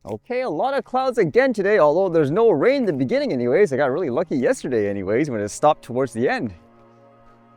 Okay, a lot of clouds again today, although there's no rain in the beginning anyways. I got really lucky yesterday anyways when it stopped towards the end.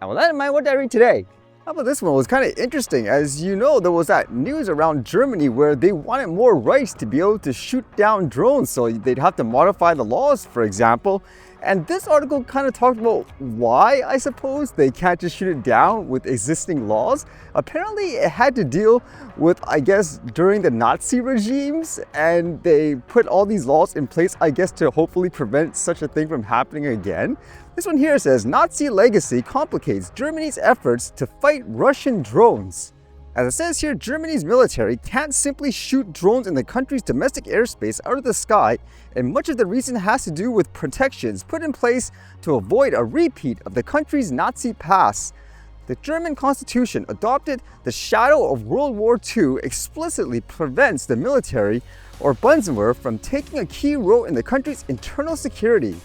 And with that in mind, what did I read today? How about this one? It was kind of interesting. As you know, there was that news around Germany where they wanted more rights to be able to shoot down drones, so they'd have to modify the laws, for example. And this article kind of talked about why, I suppose, they can't just shoot it down with existing laws. Apparently, it had to deal with, I guess, during the Nazi regimes, and they put all these laws in place, I guess, to hopefully prevent such a thing from happening again. This one here says, Nazi legacy complicates Germany's efforts to fight Russian drones. As it says here, Germany's military can't simply shoot drones in the country's domestic airspace out of the sky, and much of the reason has to do with protections put in place to avoid a repeat of the country's Nazi past. The German constitution, adopted the shadow of World War II, explicitly prevents the military or Bundeswehr from taking a key role in the country's internal security.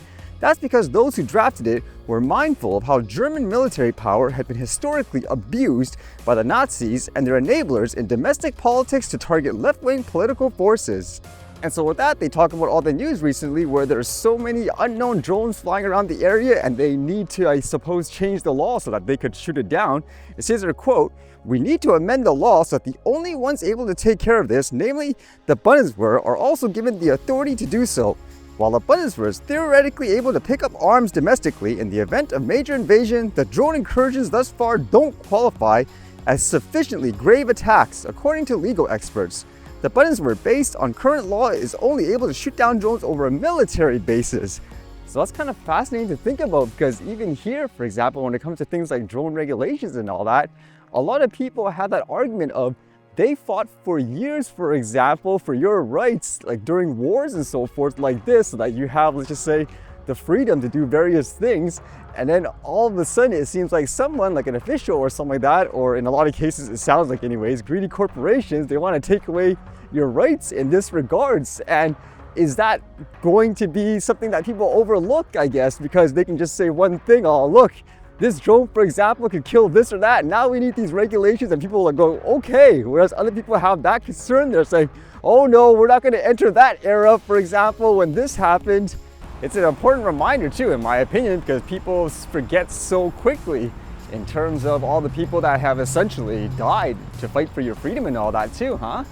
That's because those who drafted it were mindful of how German military power had been historically abused by the Nazis and their enablers in domestic politics to target left-wing political forces. And so with that, they talk about all the news recently where there's so many unknown drones flying around the area and they need to, I suppose, change the law so that they could shoot it down. It says their quote, "We need to amend the law so that the only ones able to take care of this, namely the Bundeswehr, are also given the authority to do so. While the Bundeswehr is theoretically able to pick up arms domestically in the event of major invasion, the drone incursions thus far don't qualify as sufficiently grave attacks, according to legal experts. The Bundeswehr, based on current law, is only able to shoot down drones over military bases." So that's kind of fascinating to think about, because even here, for example, when it comes to things like drone regulations and all that, a lot of people have that argument of they fought for years, for example, for your rights, like during wars and so forth like this, so that you have, let's just say, the freedom to do various things. And then all of a sudden, it seems like someone, like an official or something like that, or in a lot of cases, it sounds like anyways, greedy corporations, they want to take away your rights in this regards. And is that going to be something that people overlook, I guess, because they can just say one thing, oh, look, this drone, for example, could kill this or that. Now we need these regulations, and people will go, okay. Whereas other people have that concern. They're saying, oh no, we're not going to enter that era, for example, when this happened. It's an important reminder too, in my opinion, because people forget so quickly in terms of all the people that have essentially died to fight for your freedom and all that too, huh?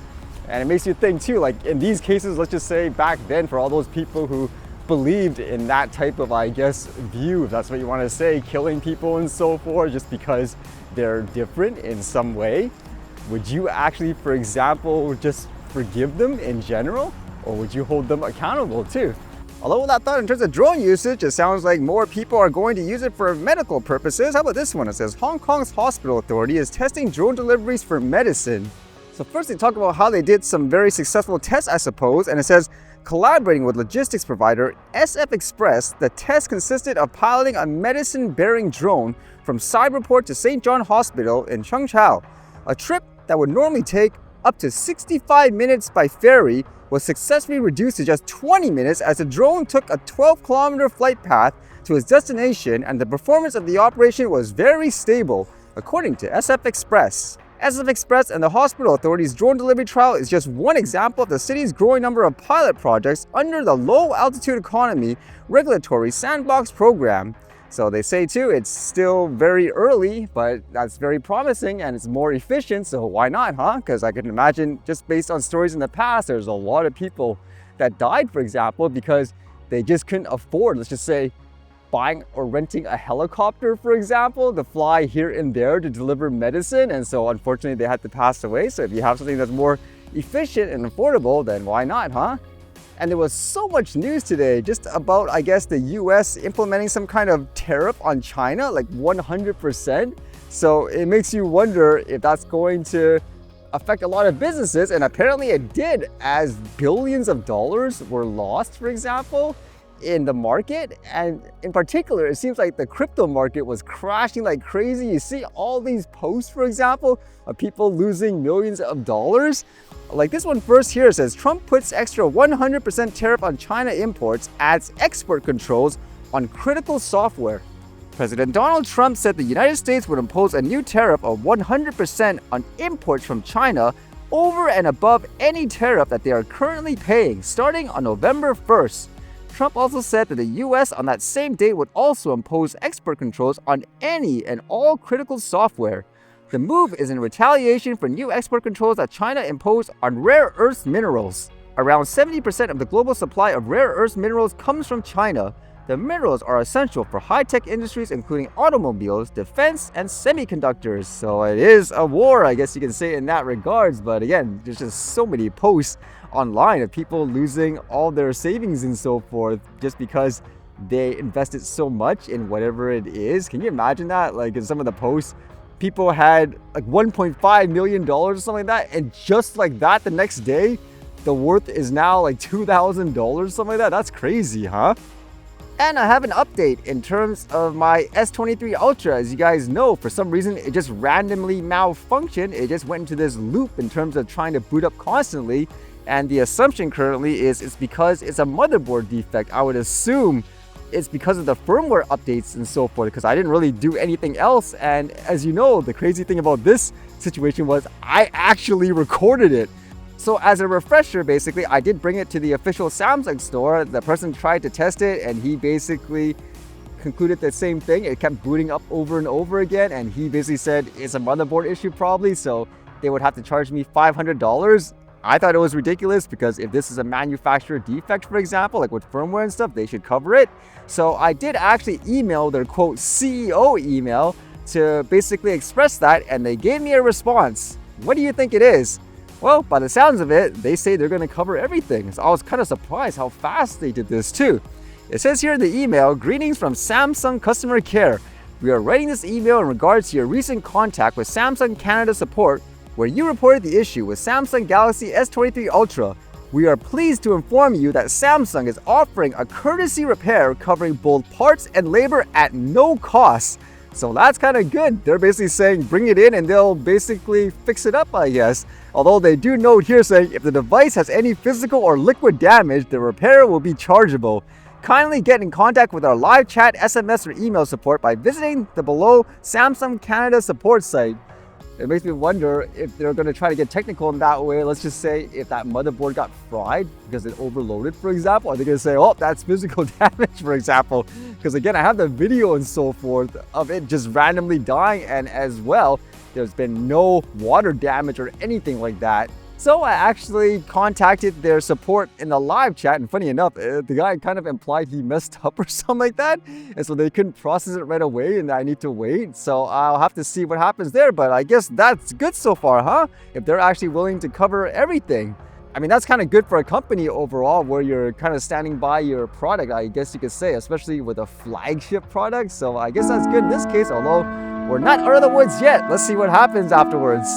And it makes you think too, like in these cases, let's just say back then, for all those people who believed in that type of, I guess, view, if that's what you want to say, killing people and so forth just because they're different in some way, would you actually, for example, just forgive them in general, or would you hold them accountable too? Although with that thought, in terms of drone usage, it sounds like more people are going to use it for medical purposes. How about this one? It says Hong Kong's hospital authority is testing drone deliveries for medicine. So first they talk about how they did some very successful tests, I suppose, and it says, collaborating with logistics provider SF Express, the test consisted of piloting a medicine-bearing drone from Cyberport to St. John Hospital in Chengchao. A trip that would normally take up to 65 minutes by ferry was successfully reduced to just 20 minutes as the drone took a 12-kilometer flight path to its destination, and the performance of the operation was very stable, according to SF Express. SF Express and the hospital authorities' drone delivery trial is just one example of the city's growing number of pilot projects under the Low Altitude Economy Regulatory Sandbox program. So they say too, it's still very early, but that's very promising and it's more efficient, so why not, huh? Because I can imagine, just based on stories in the past, there's a lot of people that died, for example, because they just couldn't afford, let's just say, buying or renting a helicopter, for example, to fly here and there to deliver medicine, and so unfortunately they had to pass away. So if you have something that's more efficient and affordable, then why not, huh? And there was so much news today just about, I guess, the US implementing some kind of tariff on China, like 100%. So it makes you wonder if that's going to affect a lot of businesses, and apparently it did, as billions of dollars were lost, for example, in the market. And in particular, it seems like the crypto market was crashing like crazy. You see all these posts, for example, of people losing millions of dollars. Like this one first here says, Trump puts extra 100% tariff on China imports, adds export controls on critical software. President Donald Trump said the United States would impose a new tariff of 100% on imports from China over and above any tariff that they are currently paying starting on November 1st. Trump also said that the US on that same date would also impose export controls on any and all critical software. The move is in retaliation for new export controls that China imposed on rare earth minerals. Around 70% of the global supply of rare earth minerals comes from China. The minerals are essential for high-tech industries including automobiles, defense, and semiconductors. So it is a war, I guess you can say in that regards. But again, there's just so many posts online of people losing all their savings and so forth just because they invested so much in whatever it is. Can you imagine that? Like in some of the posts, people had like $1.5 million or something like that, and just like that the next day, the worth is now like $2,000, something like that. That's crazy, huh? And I have an update in terms of my S23 Ultra. As you guys know, for some reason, it just randomly malfunctioned. It just went into this loop in terms of trying to boot up constantly. And the assumption currently is it's because it's a motherboard defect. I would assume it's because of the firmware updates and so forth, because I didn't really do anything else. And as you know, the crazy thing about this situation was I actually recorded it. So as a refresher, basically, I did bring it to the official Samsung store. The person tried to test it and he basically concluded the same thing. It kept booting up over and over again. And he basically said it's a motherboard issue probably. So they would have to charge me $500. I thought it was ridiculous because if this is a manufacturer defect, for example, like with firmware and stuff, they should cover it. So I did actually email their quote CEO email to basically express that. And they gave me a response. What do you think it is? Well, by the sounds of it, they say they're going to cover everything. So I was kind of surprised how fast they did this too. It says here in the email, "Greetings from Samsung Customer Care. We are writing this email in regards to your recent contact with Samsung Canada Support, where you reported the issue with Samsung Galaxy S23 Ultra. We are pleased to inform you that Samsung is offering a courtesy repair covering both parts and labor at no cost." So that's kind of good. They're basically saying bring it in and they'll basically fix it up, I guess. Although they do note here saying if the device has any physical or liquid damage, the repair will be chargeable. Kindly get in contact with our live chat, SMS, or email support by visiting the below Samsung Canada support site. It makes me wonder if they're going to try to get technical in that way. Let's just say if that motherboard got fried because it overloaded, for example, are they going to say, oh, that's physical damage, for example? Because again, I have the video and so forth of it just randomly dying, and as well, there's been no water damage or anything like that. So I actually contacted their support in the live chat, and funny enough, the guy kind of implied he messed up or something like that, and so they couldn't process it right away and I need to wait. So I'll have to see what happens there, but I guess that's good so far, huh? If they're actually willing to cover everything. I mean, that's kind of good for a company overall where you're kind of standing by your product, I guess you could say, especially with a flagship product. So I guess that's good in this case, although we're not out of the woods yet. Let's see what happens afterwards.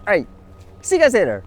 All right, see you guys later.